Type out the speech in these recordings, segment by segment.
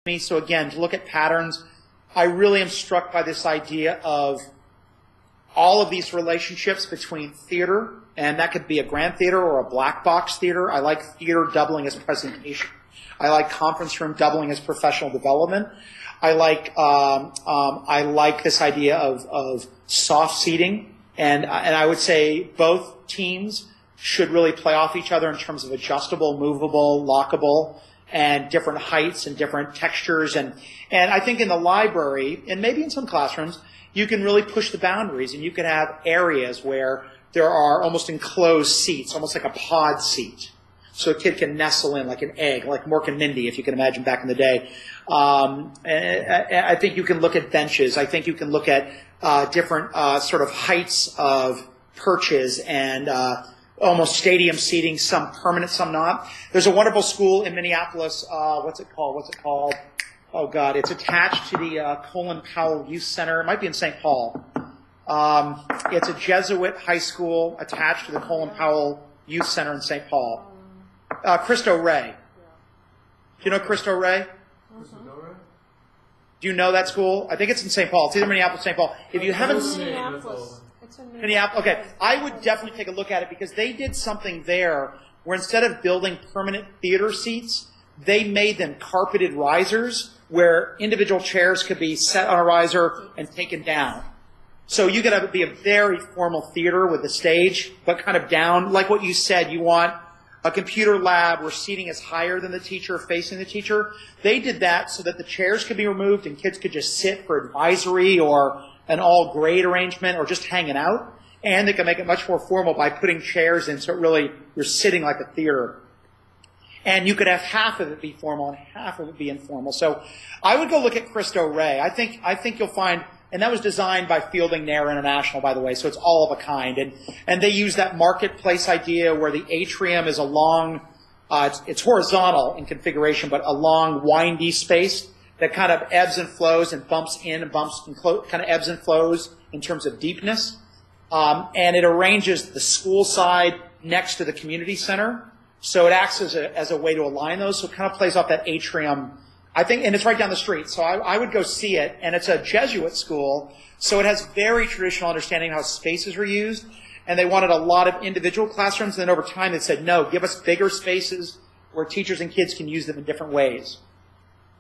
me. So again, to look at patterns, I really am struck by this idea of all of these relationships between theater, and that could be a grand theater or a black box theater. I like theater doubling as presentation. I like conference room doubling as professional development. I like this idea of soft seating, and I would say both teams should really play off each other in terms of adjustable, movable, lockable, and different heights and different textures. And I think in the library, and maybe in some classrooms, you can really push the boundaries, and you can have areas where there are almost enclosed seats, almost like a pod seat. So a kid can nestle in like an egg, like Mork and Mindy, if you can imagine back in the day. I think you can look at benches. I think you can look at different sort of heights of perches and almost stadium seating, some permanent, some not. There's a wonderful school in Minneapolis. What's it called? Oh, God. It's attached to the Colin Powell Youth Center. It might be in St. Paul. It's a Jesuit high school attached to the Colin Powell Youth Center in St. Paul. Cristo Rey. Do you know Cristo Rey? Do you know that school? I think it's in St. Paul. It's either Minneapolis or St. Paul. If you haven't seen Minneapolis. Minneapolis, okay. I would definitely take a look at it because they did something there where instead of building permanent theater seats, they made them carpeted risers where individual chairs could be set on a riser and taken down. So you could be a very formal theater with the stage, but kind of down. Like what you said, you want a computer lab where seating is higher than the teacher, facing the teacher. They did that so that the chairs could be removed and kids could just sit for advisory or an all-grade arrangement or just hanging out. And they can make it much more formal by putting chairs in so it really you're sitting like a theater. And you could have half of it be formal and half of it be informal. So I would go look at Cristo Rey. I think you'll find, and that was designed by Fielding Nair International, by the way, so it's all of a kind. And they use that marketplace idea where the atrium is a long, it's horizontal in configuration, but a long, windy space that kind of ebbs and flows and bumps in and bumps and kind of ebbs and flows in terms of deepness. And it arranges the school side next to the community center. So it acts as a way to align those. So it kind of plays off that atrium, I think, and it's right down the street. So I would go see it. And it's a Jesuit school. So it has very traditional understanding of how spaces are used. And they wanted a lot of individual classrooms. And then over time they said, no, give us bigger spaces where teachers and kids can use them in different ways.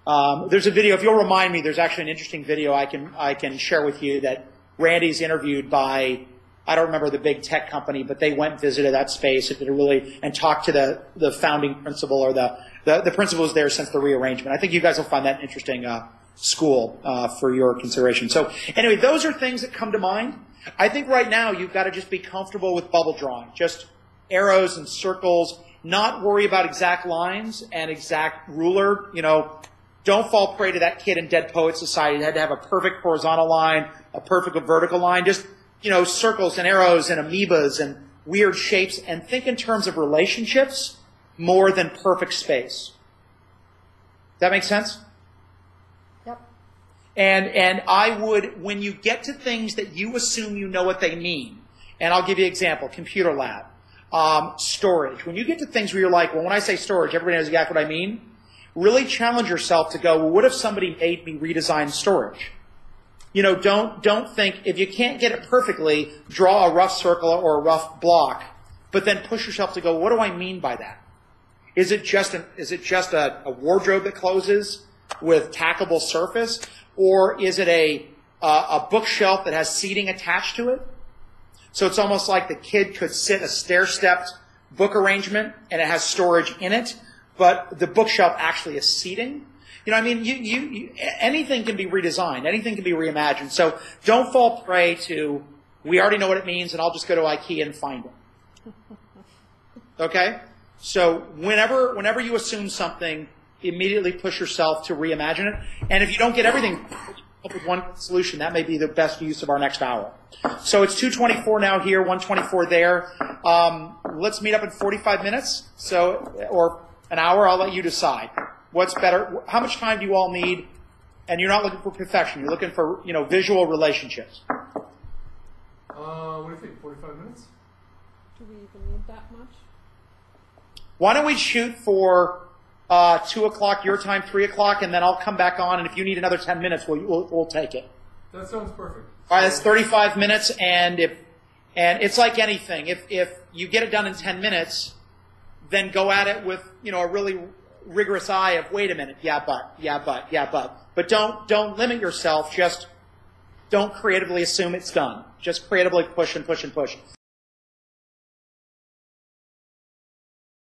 There's a video, if you'll remind me, there's actually an interesting video I can share with you that Randy's interviewed by, I don't remember the big tech company, but they went and visited that space and talked to the founding principal or the principal was there since the rearrangement. I think you guys will find that an interesting school for your consideration. So anyway, those are things that come to mind. I think right now you've got to just be comfortable with bubble drawing, just arrows and circles, not worry about exact lines and exact ruler. Don't fall prey to that kid in Dead Poet Society that had to have a perfect horizontal line, a perfect vertical line. Just circles and arrows and amoebas and weird shapes, and think in terms of relationships more than perfect space. Does that make sense? Yep. And I would, when you get to things that you assume you know what they mean, and I'll give you an example, computer lab, storage. When you get to things where you're like, well, when I say storage, everybody knows exactly what I mean, really challenge yourself to go, well, what if somebody made me redesign storage? Don't think, if you can't get it perfectly, draw a rough circle or a rough block, but then push yourself to go, what do I mean by that? Is it just a wardrobe that closes with tackable surface? Or is it a bookshelf that has seating attached to it? So it's almost like the kid could sit a stair-stepped book arrangement and it has storage in it, but the bookshelf actually is seating. Anything can be redesigned. Anything can be reimagined. So don't fall prey to, we already know what it means, and I'll just go to IKEA and find it. Okay? So whenever you assume something, immediately push yourself to reimagine it. And if you don't get everything up with one solution, that may be the best use of our next hour. So it's 2:24 now here, 1:24 there. Let's meet up in 45 minutes, or an hour. I'll let you decide. What's better? How much time do you all need? And you're not looking for perfection. You're looking for, visual relationships. What do you think, 45 minutes? Do we even need that much? Why don't we shoot for 2 o'clock your time, 3 o'clock, and then I'll come back on, and if you need another 10 minutes, we'll take it. That sounds perfect. All right, that's 35 minutes, and it's like anything. If you get it done in 10 minutes, then go at it with, a really rigorous eye of, wait a minute, but don't limit yourself. Just don't creatively assume it's done. Just creatively push and push and push.